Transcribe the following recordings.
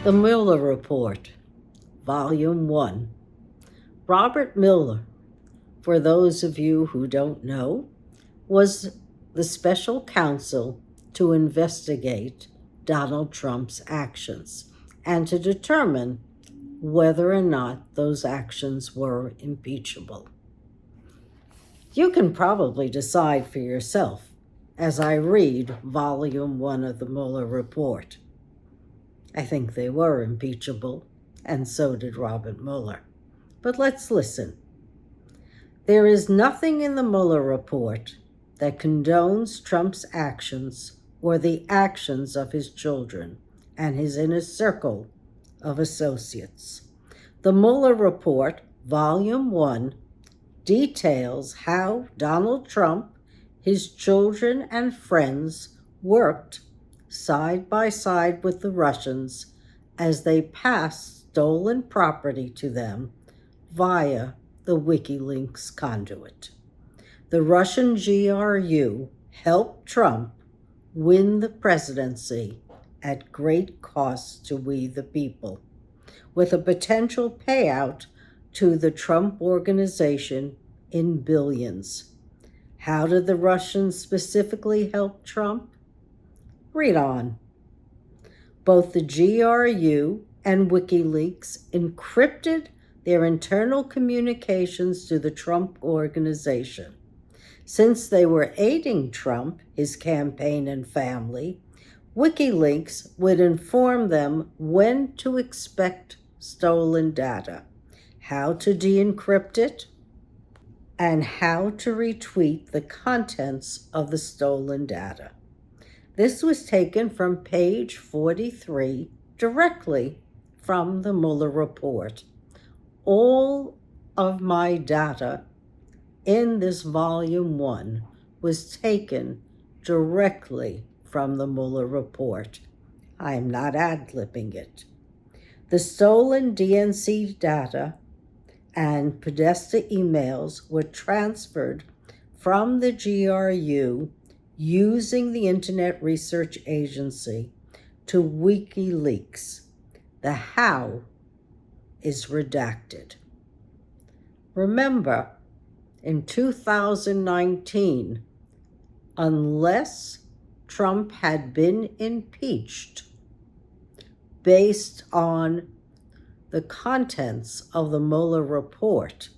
The Mueller Report, Volume 1. Robert Mueller, for those of you who don't know, was the special counsel to investigate Donald Trump's actions and to determine whether or not those actions were impeachable. You can probably decide for yourself as I read Volume 1 of the Mueller Report. I think they were impeachable, and so did Robert Mueller. But let's listen. There is nothing in the Mueller Report that condones Trump's actions or the actions of his children and his inner circle of associates. The Mueller Report, Volume 1, details how Donald Trump, his children, and friends worked side by side with the Russians as they passed stolen property to them via the WikiLeaks conduit. The Russian GRU helped Trump win the presidency at great cost to we the people, with a potential payout to the Trump organization in billions. How did the Russians specifically help Trump? Read on. Both the GRU and WikiLeaks encrypted their internal communications to the Trump organization. Since they were aiding Trump, his campaign, and family, WikiLeaks would inform them when to expect stolen data, how to de-encrypt it, and how to retweet the contents of the stolen data. This was taken from page 43 directly from the Mueller Report. All of my data in this Volume 1 was taken directly from the Mueller Report. I am not ad-libbing it. The stolen DNC data and Podesta emails were transferred from the GRU using the Internet Research Agency to WikiLeaks. The how is redacted. Remember, in 2019, unless Trump had been impeached based on the contents of the Mueller Report,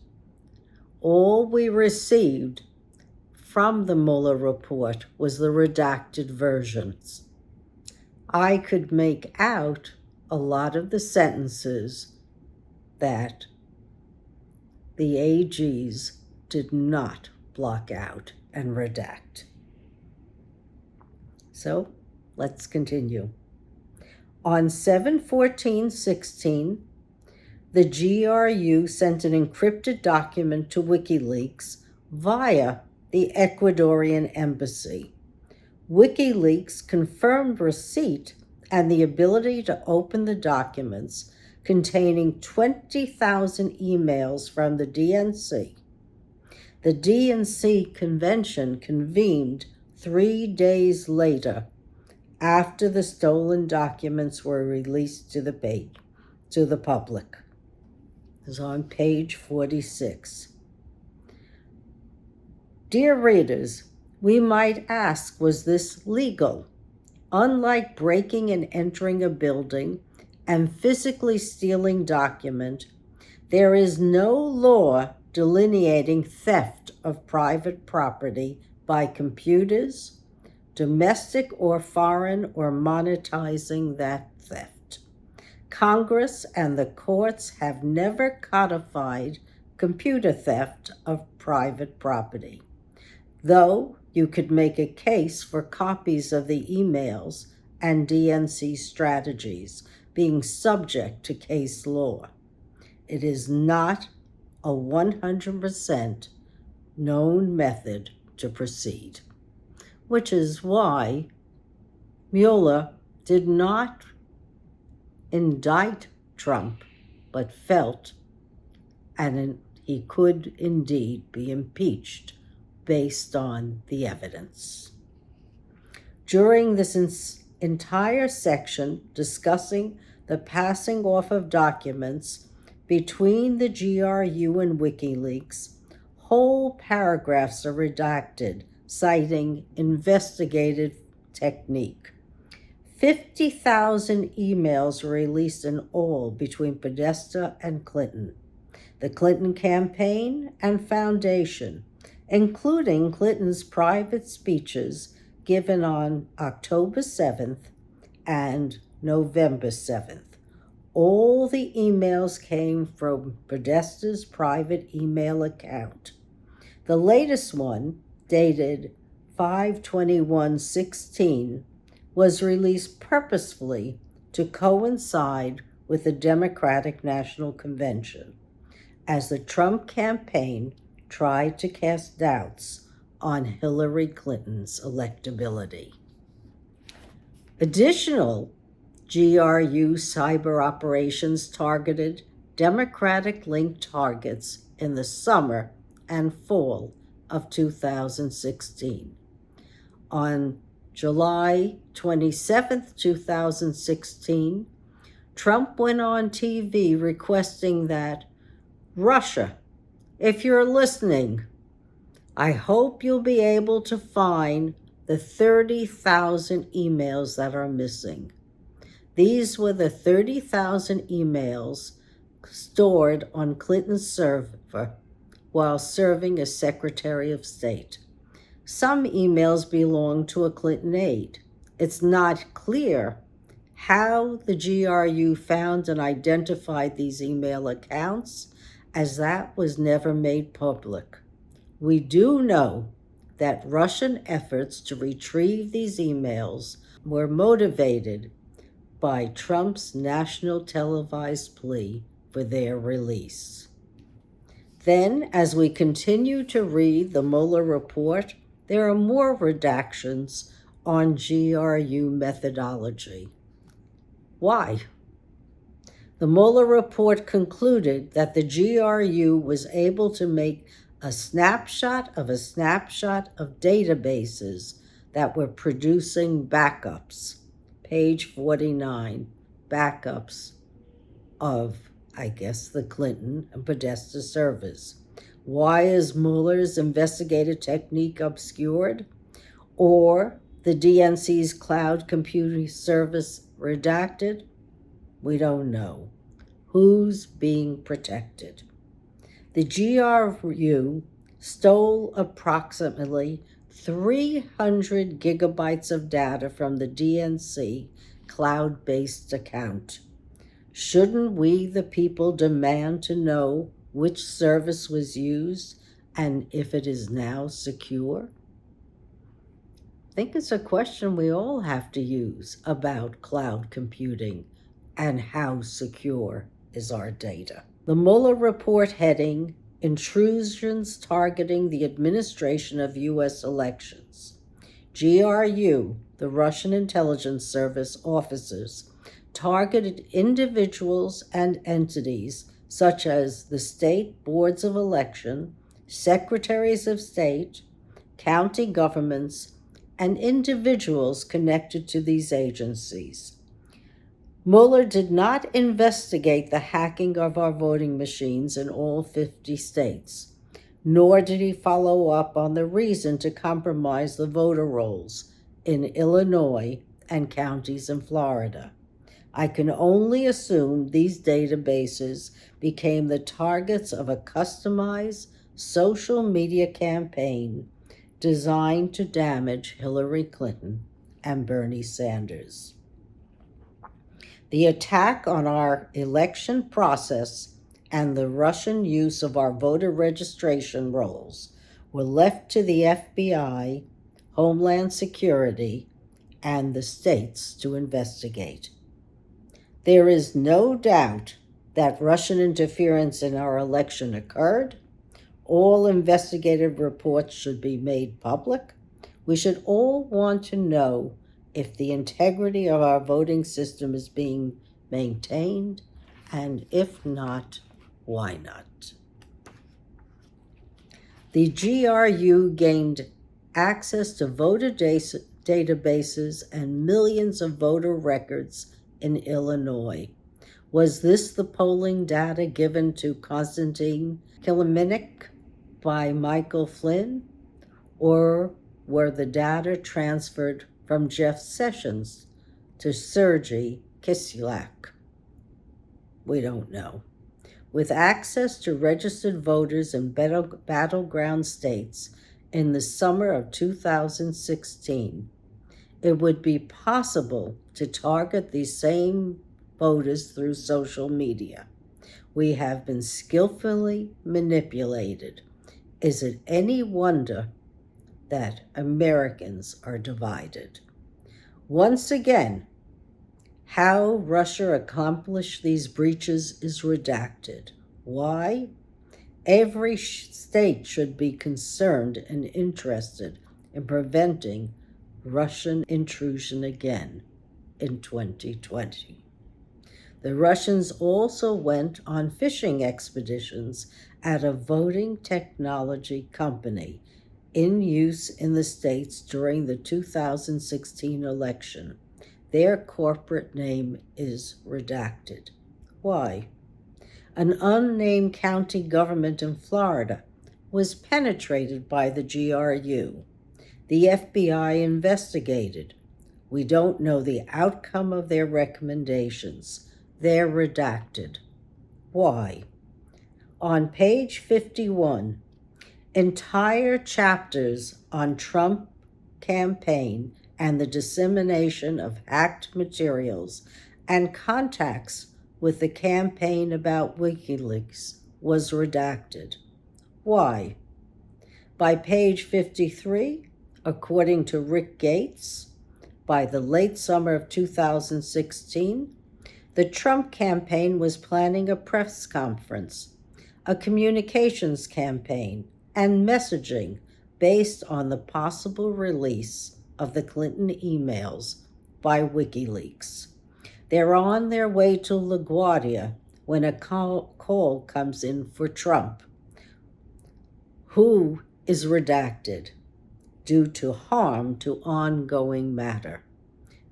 all we received from the Mueller Report was the redacted versions. I could make out a lot of the sentences that the AGs did not block out and redact. So let's continue. On 7/14/16, the GRU sent an encrypted document to WikiLeaks via the Ecuadorian embassy. WikiLeaks confirmed receipt and the ability to open the documents containing 20,000 emails from the DNC. The DNC convention convened 3 days later after the stolen documents were released to the public. It's on page 46. Dear readers, we might ask, was this legal? Unlike breaking and entering a building and physically stealing document, there is no law delineating theft of private property by computers, domestic or foreign, or monetizing that theft. Congress and the courts have never codified computer theft of private property, though you could make a case for copies of the emails and DNC strategies being subject to case law. It is not a 100% known method to proceed, which is why Mueller did not indict Trump, but felt and he could indeed be impeached based on the evidence. During this entire section discussing the passing off of documents between the GRU and WikiLeaks, whole paragraphs are redacted, citing investigative technique. 50,000 emails were released in all between Podesta and Clinton, the Clinton campaign and foundation, including Clinton's private speeches given on October 7th and November 7th. All the emails came from Podesta's private email account. The latest one, dated 5/21/16, was released purposefully to coincide with the Democratic National Convention, as the Trump campaign tried to cast doubts on Hillary Clinton's electability. Additional GRU cyber operations targeted Democratic-linked targets in the summer and fall of 2016. On July 27, 2016, Trump went on TV requesting that Russia, if you're listening, I hope you'll be able to find the 30,000 emails that are missing. These were the 30,000 emails stored on Clinton's server while serving as Secretary of State. Some emails belong to a Clinton aide. It's not clear how the GRU found and identified these email accounts, as that was never made public. We do know that Russian efforts to retrieve these emails were motivated by Trump's national televised plea for their release. Then, as we continue to read the Mueller Report, there are more redactions on GRU methodology. Why? The Mueller Report concluded that the GRU was able to make a snapshot of databases that were producing backups. Page 49, backups of, the Clinton and Podesta servers. Why is Mueller's investigative technique obscured? Or the DNC's cloud computing service redacted? We don't know. Who's being protected? The GRU stole approximately 300 gigabytes of data from the DNC cloud-based account. Shouldn't we, the people, demand to know which service was used and if it is now secure? I think it's a question we all have to use about cloud computing and how secure is our data. The Mueller Report heading, Intrusions Targeting the Administration of U.S. Elections. GRU, the Russian intelligence service officers, targeted individuals and entities such as the state boards of election, secretaries of state, county governments, and individuals connected to these agencies. Mueller did not investigate the hacking of our voting machines in all 50 states, nor did he follow up on the reason to compromise the voter rolls in Illinois and counties in Florida. I can only assume these databases became the targets of a customized social media campaign designed to damage Hillary Clinton and Bernie Sanders. The attack on our election process and the Russian use of our voter registration rolls were left to the FBI, Homeland Security, and the states to investigate. There is no doubt that Russian interference in our election occurred. All investigative reports should be made public. We should all want to know if the integrity of our voting system is being maintained, and if not, why not? The GRU gained access to voter databases and millions of voter records in Illinois. Was this the polling data given to Konstantin Kilimnik by Michael Flynn, or were the data transferred from Jeff Sessions to Sergei Kislyak? We don't know. With access to registered voters in battleground states in the summer of 2016, it would be possible to target these same voters through social media. We have been skillfully manipulated. Is it any wonder that Americans are divided? Once again, how Russia accomplished these breaches is redacted. Why? Every state should be concerned and interested in preventing Russian intrusion again in 2020. The Russians also went on fishing expeditions at a voting technology company in use in the states during the 2016 election. Their corporate name is redacted. Why? An unnamed county government in Florida was penetrated by the GRU. The FBI investigated. We don't know the outcome of their recommendations. They're redacted. Why? On page 51, entire chapters on Trump campaign and the dissemination of hacked materials and contacts with the campaign about WikiLeaks was redacted. Why? By page 53, according to Rick Gates, by the late summer of 2016, the Trump campaign was planning a press conference, a communications campaign, and messaging based on the possible release of the Clinton emails by WikiLeaks. They're on their way to LaGuardia when a call comes in for Trump, who is redacted due to harm to ongoing matter.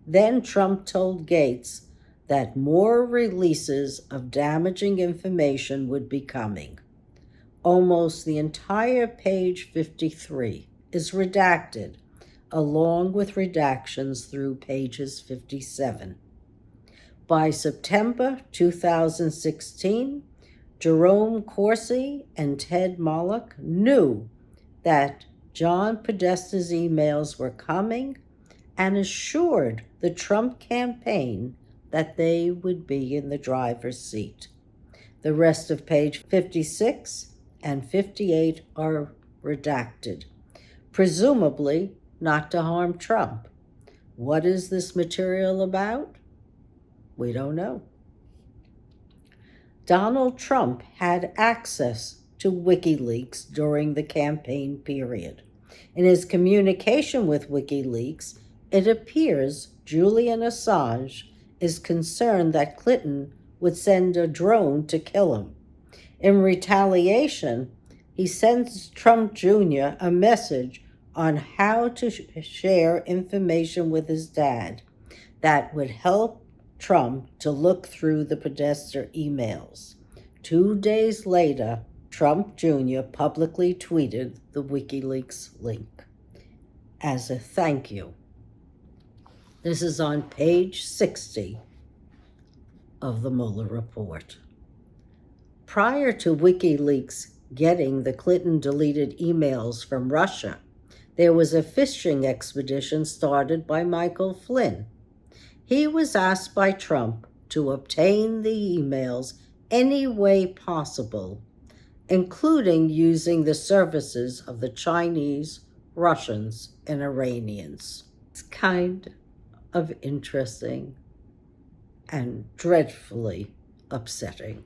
Then Trump told Gates that more releases of damaging information would be coming. Almost the entire page 53 is redacted, along with redactions through pages 57. By September 2016, Jerome Corsi and Ted Malloch knew that John Podesta's emails were coming and assured the Trump campaign that they would be in the driver's seat. The rest of page 56 and 58 are redacted, presumably not to harm Trump. What is this material about? We don't know. Donald Trump had access to WikiLeaks during the campaign period. In his communication with WikiLeaks, it appears Julian Assange is concerned that Clinton would send a drone to kill him. In retaliation, he sends Trump Jr. a message on how to share information with his dad that would help Trump to look through the Podesta emails. 2 days later, Trump Jr. publicly tweeted the WikiLeaks link as a thank you. This is on page 60 of the Mueller Report. Prior to WikiLeaks getting the Clinton deleted emails from Russia, there was a fishing expedition started by Michael Flynn. He was asked by Trump to obtain the emails any way possible, including using the services of the Chinese, Russians, and Iranians. It's kind of interesting and dreadfully upsetting.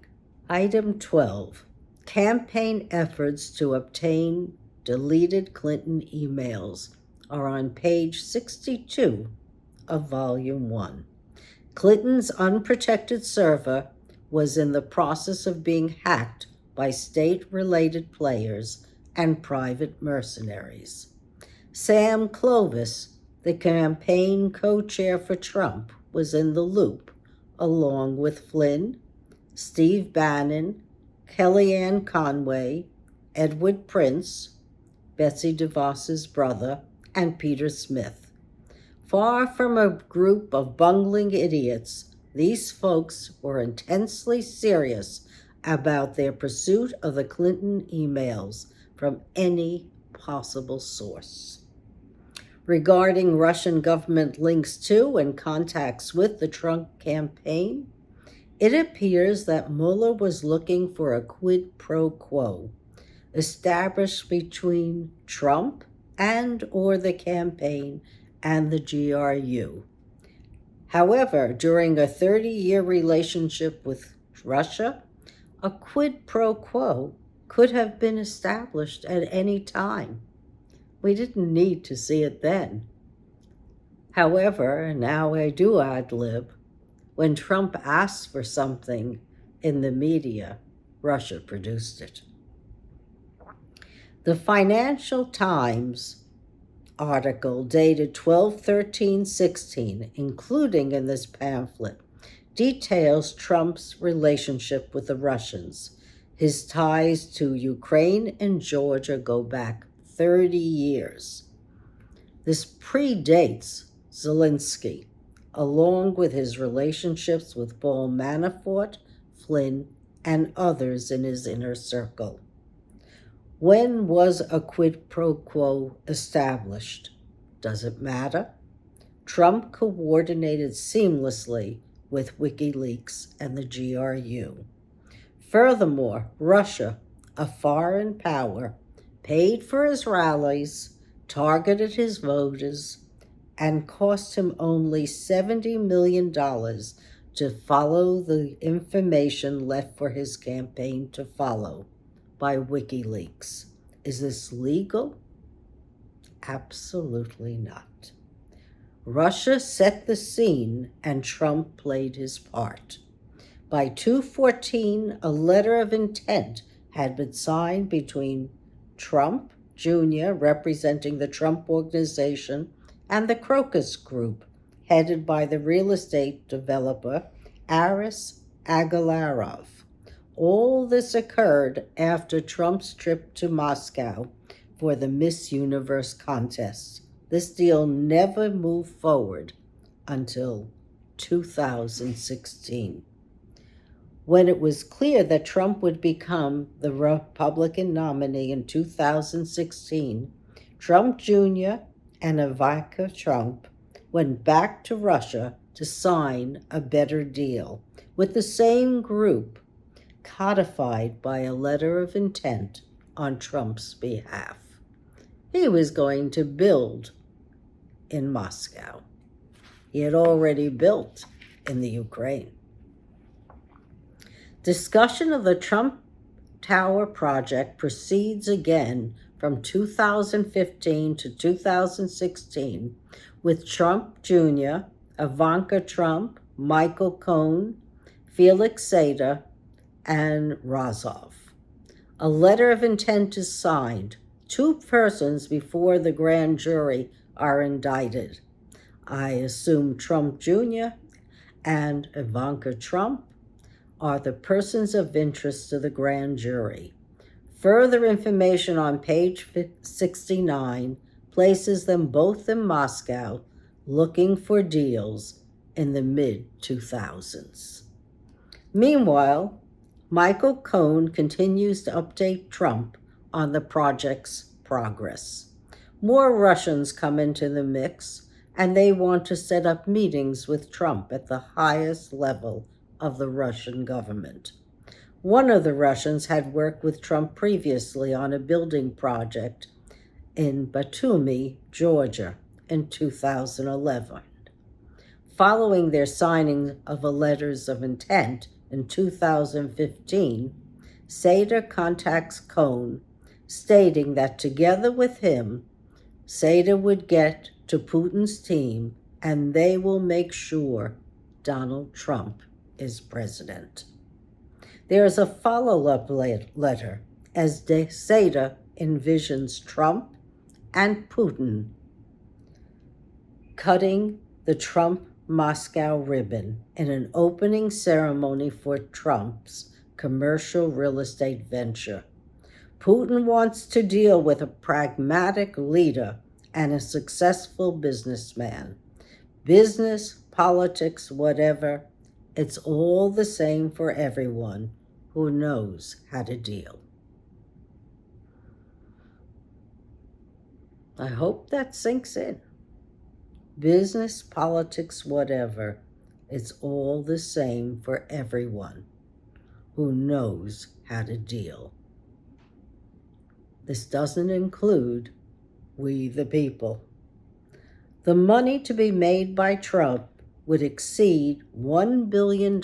Item 12, campaign efforts to obtain deleted Clinton emails are on page 62 of Volume 1. Clinton's unprotected server was in the process of being hacked by state-related players and private mercenaries. Sam Clovis, the campaign co-chair for Trump, was in the loop along with Flynn, Steve Bannon, Kellyanne Conway, Edward Prince, Betsy DeVos's brother, and Peter Smith. Far from a group of bungling idiots, these folks were intensely serious about their pursuit of the Clinton emails from any possible source. Regarding Russian government links to and contacts with the Trump campaign, it appears that Mueller was looking for a quid pro quo established between Trump and or the campaign and the GRU. However, during a 30-year relationship with Russia, a quid pro quo could have been established at any time. We didn't need to see it then. However, now I do ad lib, when Trump asked for something in the media, Russia produced it. The Financial Times article dated 12/13/16, including in this pamphlet, details Trump's relationship with the Russians. His ties to Ukraine and Georgia go back 30 years. This predates Zelensky, along with his relationships with Paul Manafort, Flynn, and others in his inner circle. When was a quid pro quo established? Does it matter? Trump coordinated seamlessly with WikiLeaks and the GRU. Furthermore, Russia, a foreign power, paid for his rallies, targeted his voters, and cost him only $70 million to follow the information left for his campaign to follow by WikiLeaks. Is this legal? Absolutely not. Russia set the scene and Trump played his part. By 2/14, a letter of intent had been signed between Trump Jr., representing the Trump Organization, and the Crocus Group, headed by the real estate developer Aris Agalarov. All this occurred after Trump's trip to Moscow for the Miss Universe contest. This deal never moved forward until 2016. When it was clear that Trump would become the Republican nominee in 2016, Trump Jr. and Ivanka Trump went back to Russia to sign a better deal with the same group, codified by a letter of intent on Trump's behalf. He was going to build in Moscow. He had already built in the Ukraine. Discussion of the Trump Tower project proceeds again from 2015 to 2016 with Trump Jr., Ivanka Trump, Michael Cohen, Felix Sater, and Razov. A letter of intent is signed. 2 persons before the grand jury are indicted. I assume Trump Jr. and Ivanka Trump are the persons of interest to the grand jury. Further information on page 69 places them both in Moscow looking for deals in the mid-2000s. Meanwhile, Michael Cohen continues to update Trump on the project's progress. More Russians come into the mix, and they want to set up meetings with Trump at the highest level of the Russian government. One of the Russians had worked with Trump previously on a building project in Batumi, Georgia, in 2011. Following their signing of a letters of intent in 2015, Sater contacts Cohen, stating that together with him, Sater would get to Putin's team and they will make sure Donald Trump is president. There is a follow-up letter as Sater envisions Trump and Putin cutting the Trump Moscow ribbon in an opening ceremony for Trump's commercial real estate venture. Putin wants to deal with a pragmatic leader and a successful businessman. Business, politics, whatever, it's all the same for everyone who knows how to deal. I hope that sinks in. Business, politics, whatever, it's all the same for everyone who knows how to deal. This doesn't include we the people. The money to be made by Trump would exceed $1 billion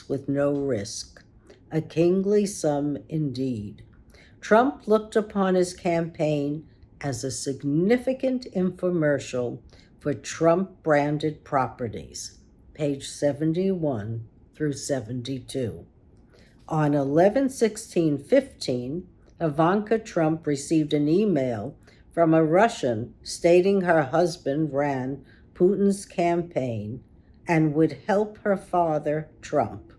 with no risk, a kingly sum indeed. Trump looked upon his campaign as a significant infomercial for Trump-branded properties, page 71 through 72. On 11/16/15, Ivanka Trump received an email from a Russian stating her husband ran Putin's campaign and would help her father, Trump.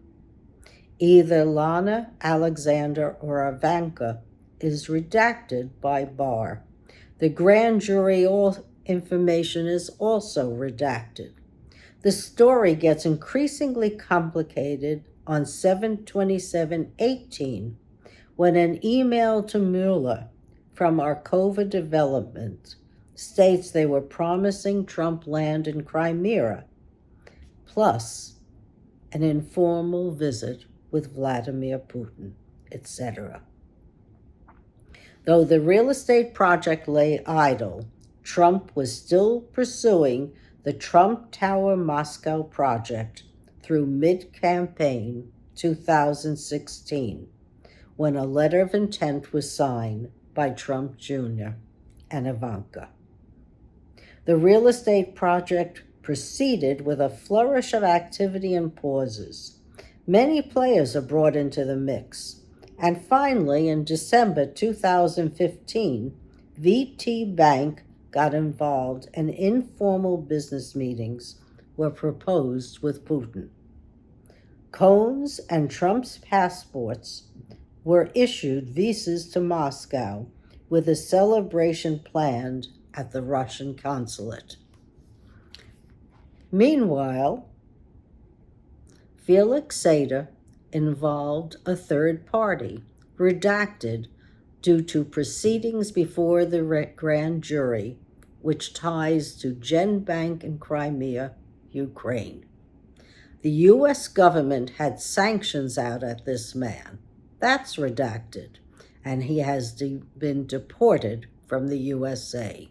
Either Lana, Alexander, or Ivanka is redacted by Barr. The grand jury information is also redacted. The story gets increasingly complicated on 7/27/18 when an email to Mueller from Arkova Development states they were promising Trump land in Crimea, plus an informal visit with Vladimir Putin, etc. Though the real estate project lay idle, Trump was still pursuing the Trump Tower Moscow project through mid-campaign 2016, when a letter of intent was signed by Trump Jr. and Ivanka. The real estate project proceeded with a flourish of activity and pauses. Many players are brought into the mix. And finally, in December 2015, VT Bank got involved and informal business meetings were proposed with Putin. Cohen's and Trump's passports were issued visas to Moscow with a celebration planned at the Russian consulate. Meanwhile, Felix Sater involved a third party, redacted due to proceedings before the grand jury, which ties to GenBank in Crimea, Ukraine. The U.S. government had sanctions out at this man. That's redacted, and he has been deported from the USA.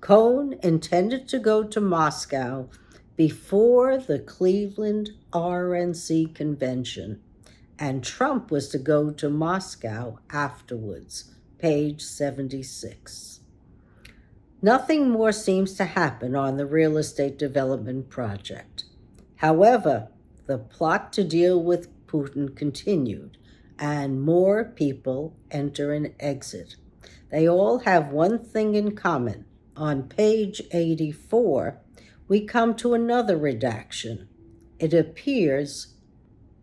Cohen intended to go to Moscow before the Cleveland RNC convention, and Trump was to go to Moscow afterwards, page 76. Nothing more seems to happen on the real estate development project. However, the plot to deal with Putin continued, and more people enter and exit. They all have one thing in common. On page 84, we come to another redaction. It appears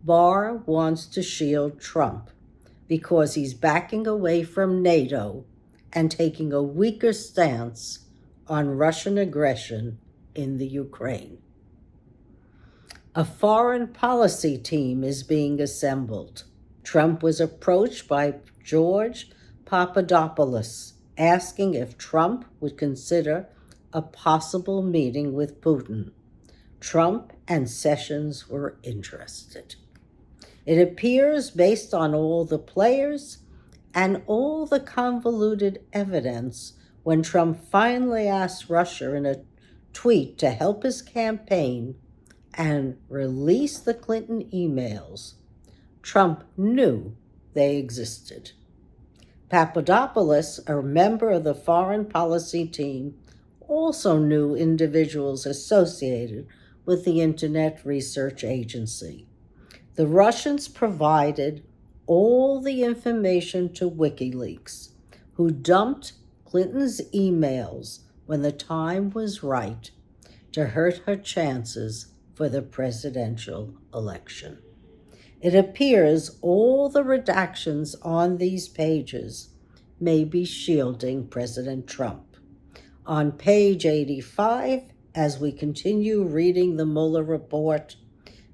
Barr wants to shield Trump because he's backing away from NATO and taking a weaker stance on Russian aggression in the Ukraine. A foreign policy team is being assembled. Trump was approached by George Papadopoulos, asking if Trump would consider a possible meeting with Putin. Trump and Sessions were interested. It appears, based on all the players and all the convoluted evidence, when Trump finally asked Russia in a tweet to help his campaign and release the Clinton emails, Trump knew they existed. Papadopoulos, a member of the foreign policy team, also knew individuals associated with the Internet Research Agency. The Russians provided all the information to WikiLeaks, who dumped Clinton's emails when the time was right, to hurt her chances for the presidential election. It appears all the redactions on these pages may be shielding President Trump. On page 85, as we continue reading the Mueller Report,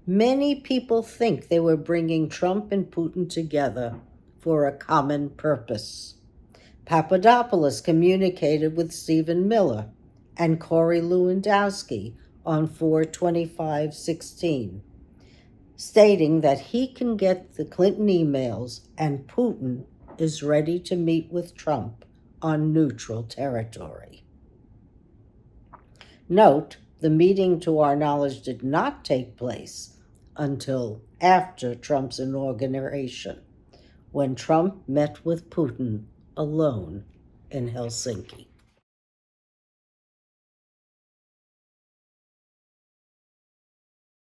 many people think they were bringing Trump and Putin together for a common purpose. Papadopoulos communicated with Stephen Miller and Corey Lewandowski on 4/25/16, stating that he can get the Clinton emails and Putin is ready to meet with Trump on neutral territory. Note, the meeting, to our knowledge, did not take place until after Trump's inauguration, when Trump met with Putin alone in Helsinki.